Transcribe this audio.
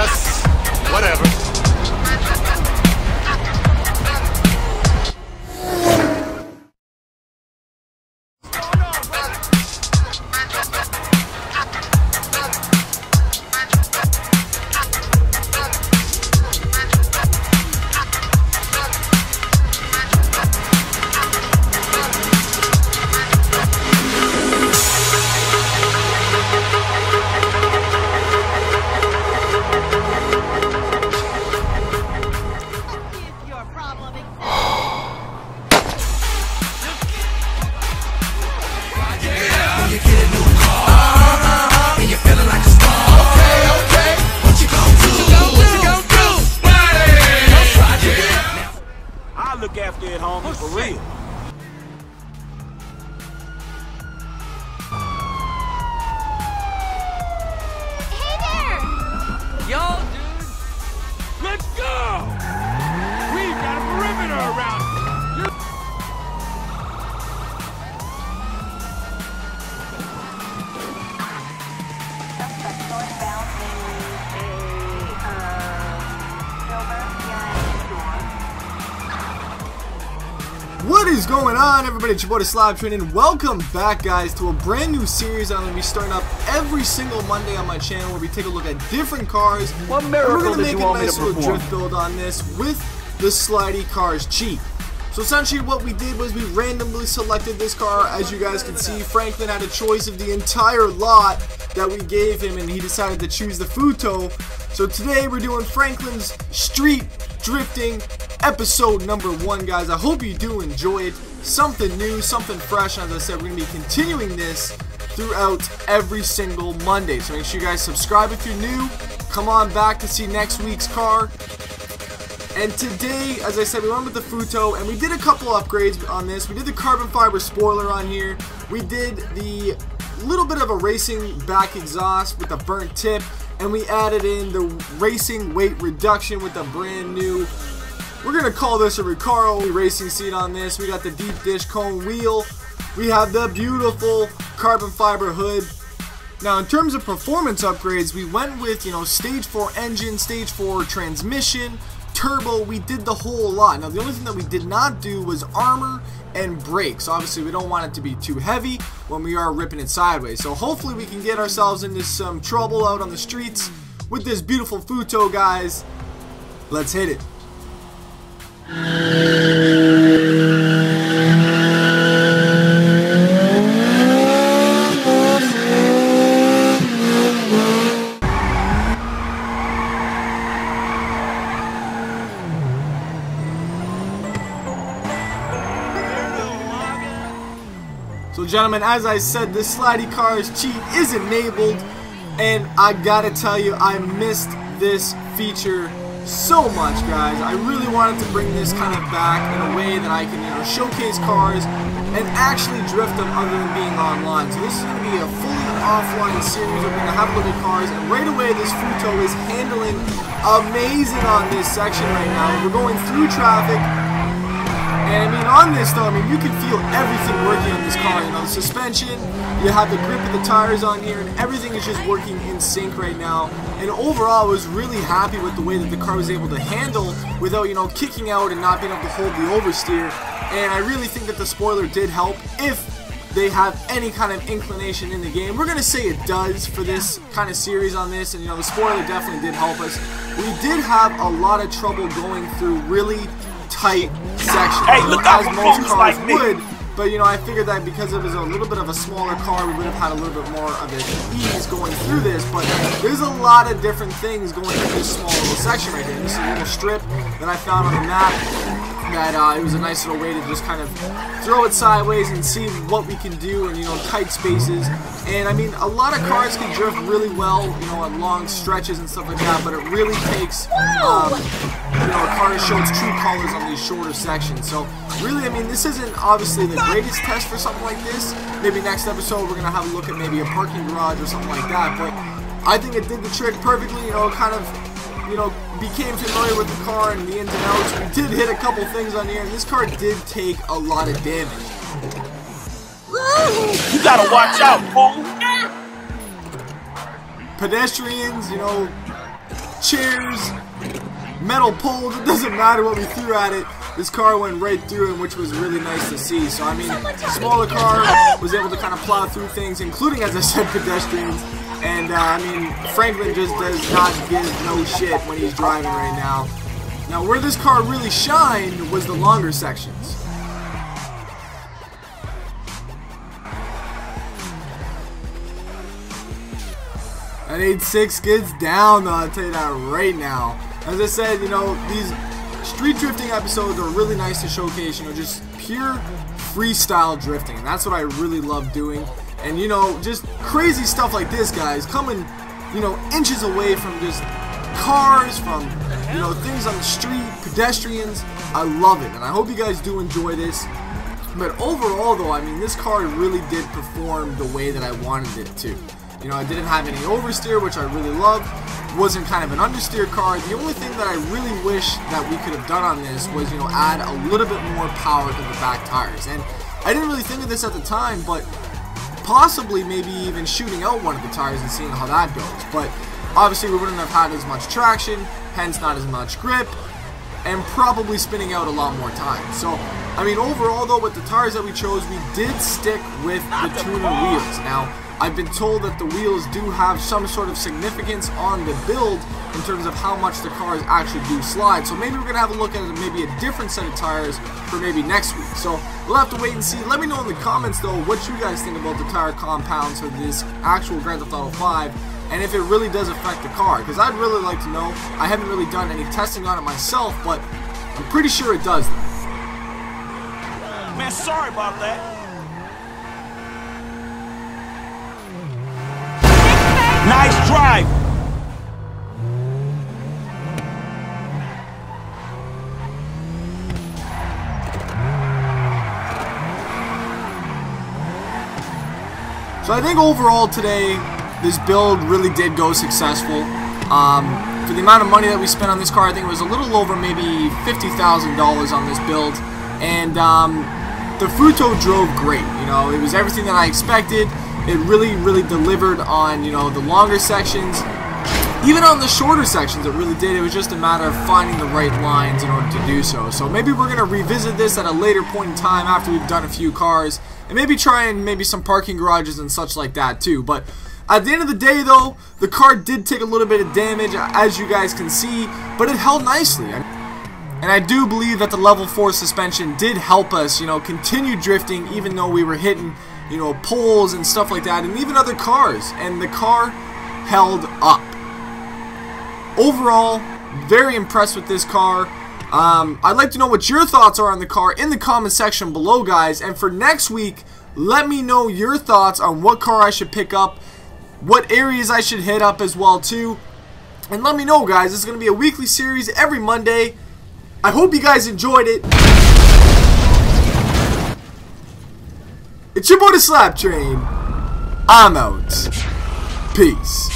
just whatever. Look after it, homie, for real. Hey there! Yo, dude! Let's go! We've got a perimeter around you. Suspect northbound in a silver behind the door. What is going on, everybody? It's your boy The SLAP Train, and welcome back, guys, to a brand new series I'm going to be starting up every single Monday on my channel, where we take a look at different cars. What and miracle we're going to did make you a want me nice to little perform? drift build on this with the Slidey cars cheat. So essentially what we did was we randomly selected this car. As you guys can see, Franklin had a choice of the entire lot that we gave him, and he decided to choose the Futo. So today we're doing Franklin's street drifting episode number 1, guys. I hope you do enjoy it. Something new, something fresh. As I said, we're going to be continuing this throughout every single Monday. So make sure you guys subscribe if you're new. Come on back to see next week's car. And today, as I said, we went with the Futo, and we did a couple upgrades on this. We did the carbon fiber spoiler on here. We did the little bit of a racing back exhaust with a burnt tip, and we added in the racing weight reduction with a brand new, we're going to call this a Recaro racing seat on this. We got the deep dish cone wheel. We have the beautiful carbon fiber hood. Now, in terms of performance upgrades, we went with, stage 4 engine, stage 4 transmission, turbo. We did the whole lot. Now, the only thing that we did not do was armor and brakes. Obviously, we don't want it to be too heavy when we are ripping it sideways. So hopefully we can get ourselves into some trouble out on the streets with this beautiful Futo, guys. Let's hit it. So gentlemen, as I said, the Slidey Cars cheat is enabled, and I gotta tell you, I missed this feature so much, guys. I really wanted to bring this kind of back in a way that I can, showcase cars and actually drift them other than being online. So this is going to be a fully offline series. We're going to have a look at cars, and right away this Futo is handling amazing on this section right now. We're going through traffic. And I mean, on this though, you can feel everything working on this car. The suspension, you have the grip of the tires on here, and everything is just working in sync right now. And overall, I was really happy with the way that the car was able to handle without, kicking out and not being able to hold the oversteer. And I really think that the spoiler did help if they have any kind of inclination in the game. We're going to say it does for this kind of series on this, and the spoiler definitely did help us. We did have a lot of trouble going through really tight sections, Hey, look out as for most fools cars like me. would, but I figured that because it was a little bit of a smaller car, we would have had a little bit more of an ease going through this. But there's a lot of different things going through this small little section right here. This is a little strip that I found on the map that it was a nice little way to just kind of throw it sideways and see what we can do in tight spaces. And I mean, a lot of cars can drift really well on long stretches and stuff like that, but it really takes a car to show its true colors on these shorter sections. So really, this isn't obviously the greatest test for something like this. Maybe next episode we're gonna have a look at maybe a parking garage or something like that, but I think it did the trick perfectly. Kind of became familiar with the car and the ins and outs. We did hit a couple things on here, and this car did take a lot of damage. You gotta watch out, fool. Pedestrians, chairs, metal poles, it doesn't matter what we threw at it. This car went right through him, which was really nice to see. So, I mean, smaller car was able to kind of plow through things, including, as I said, pedestrians. And, I mean, Franklin just does not give no shit when he's driving right now. Now, where this car really shined was the longer sections. That 8.6 gets down, though, I'll tell you that right now. As I said, you know, these street drifting episodes are really nice to showcase, you know, just pure freestyle drifting. And that's what I really love doing. And, you know, just crazy stuff like this, guys, coming, you know, inches away from just cars, from, you know, things on the street, pedestrians. I love it, and I hope you guys do enjoy this. But overall, though, I mean, this car really did perform the way that I wanted it to. You know, I didn't have any oversteer, which I really loved. Wasn't kind of an understeer car. The only thing that I really wish that we could have done on this was, you know, add a little bit more power to the back tires. And I didn't really think of this at the time, but possibly maybe even shooting out one of the tires and seeing how that goes. But obviously we wouldn't have had as much traction, hence not as much grip, and probably spinning out a lot more time. So, I mean, overall though, with the tires that we chose, we did stick with the tuner wheels. Now, I've been told that the wheels do have some sort of significance on the build in terms of how much the cars actually do slide. So maybe we're going to have a look at maybe a different set of tires for maybe next week. So we'll have to wait and see. Let me know in the comments though what you guys think about the tire compounds for this actual Grand Theft Auto 5 and if it really does affect the car, because I'd really like to know. I haven't really done any testing on it myself, but I'm pretty sure it does. Man, sorry about that. Nice drive. So I think overall today, this build really did go successful. For the amount of money that we spent on this car, I think it was a little over maybe $50,000 on this build. And the Futo drove great. You know, it was everything that I expected. It really delivered on, you know, the longer sections. Even on the shorter sections, it really did. It was just a matter of finding the right lines in order to do so. So maybe we're going to revisit this at a later point in time after we've done a few cars. And maybe try and maybe some parking garages and such like that too. But at the end of the day though, the car did take a little bit of damage, as you guys can see. But it held nicely. And I do believe that the level 4 suspension did help us, you know, continue drifting even though we were hitting, you know, poles and stuff like that, and even other cars, and the car held up. Overall, very impressed with this car. I'd like to know what your thoughts are on the car in the comment section below, guys, and for next week, let me know your thoughts on what car I should pick up, what areas I should hit up as well too, and let me know, guys. This is going to be a weekly series every Monday. I hope you guys enjoyed it. It's your boy, the SLAP Train. I'm out. Peace.